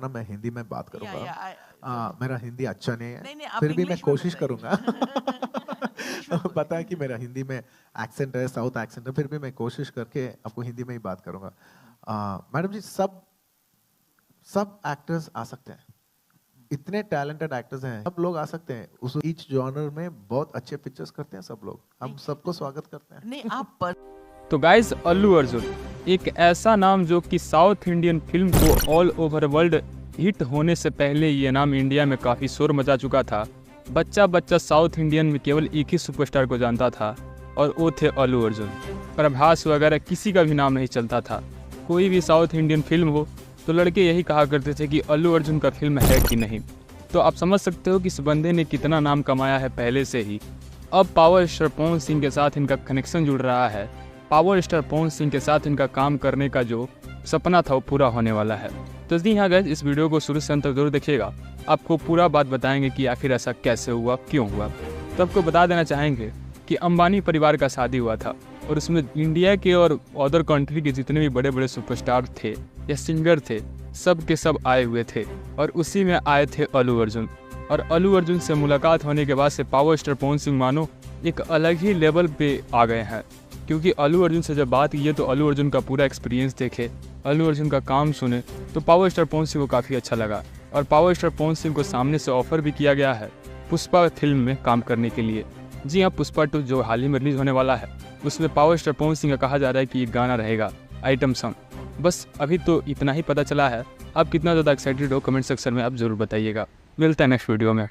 वरना मैं हिंदी में बात Yeah, करूंगा। yeah. मेरा हिंदी अच्छा नहीं नहीं नहीं है, आप फिर भी मैं इंग्लिश में कोशिश करूंगा। बताइए। इंग्लिश में पता है बोलिए। कि मेरा हिंदी में एक्सेंट है, साउथ एक्सेंट है, फिर भी मैं कोशिश करके आपको हिंदी में ही बात करूंगा। मैडम जी, सब सब एक्टर्स आ सकते हैं, इतने टैलेंटेड एक्टर्स हैं, सब लोग आ सकते हैं उस ईच जॉनर में, बहुत अच्छे पिक्चर्स करते हैं सब लोग, हम सबको स्वागत करते हैं। नहीं आप तो गाइस, अल्लू अर्जुन एक ऐसा नाम जो कि साउथ इंडियन फिल्म को ऑल ओवर वर्ल्ड हिट होने से पहले ये नाम इंडिया में काफ़ी शोर मचा चुका था। बच्चा बच्चा साउथ इंडियन में केवल एक ही सुपरस्टार को जानता था और वो थे अल्लू अर्जुन। प्रभास वगैरह किसी का भी नाम नहीं चलता था। कोई भी साउथ इंडियन फिल्म हो तो लड़के यही कहा करते थे कि अल्लू अर्जुन का फिल्म है कि नहीं। तो आप समझ सकते हो कि इस बंदे ने कितना नाम कमाया है पहले से ही। अब पावर स्टार पवन सिंह के साथ इनका कनेक्शन जुड़ रहा है। पावर स्टार पवन सिंह के साथ इनका काम करने का जो सपना था वो पूरा होने वाला है। तो जी हाँ गाइस, इस वीडियो को शुरू से अंत तक जरूर देखिएगा, आपको पूरा बात बताएंगे कि आखिर ऐसा कैसे हुआ, क्यों हुआ। तो आपको बता देना चाहेंगे कि अंबानी परिवार का शादी हुआ था और उसमें इंडिया के और अदर कंट्री के जितने भी बड़े बड़े सुपरस्टार थे या सिंगर थे, सब के सब आए हुए थे और उसी में आए थे अल्लू अर्जुन। और अल्लू अर्जुन से मुलाकात होने के बाद से पावर स्टार पवन सिंह मानो एक अलग ही लेवल पे आ गए हैं, क्योंकि अल्लू अर्जुन से जब बात की तो अल्लू अर्जुन का पूरा एक्सपीरियंस देखे, अल्लू अर्जुन का काम सुने तो पावर स्टार पवन सिंह को काफ़ी अच्छा लगा। और पावर स्टार पवन सिंह को सामने से ऑफर भी किया गया है पुष्पा फिल्म में काम करने के लिए। जी हाँ, पुष्पा 2 जो हाल ही में रिलीज होने वाला है उसमें पावर स्टार पवन सिंह का कहा जा रहा है कि ये गाना रहेगा आइटम सॉन्ग। बस अभी तो इतना ही पता चला है। आप कितना ज़्यादा एक्साइटेड हो कमेंट सेक्शन में आप ज़रूर बताइएगा। मिलते हैं नेक्स्ट वीडियो में।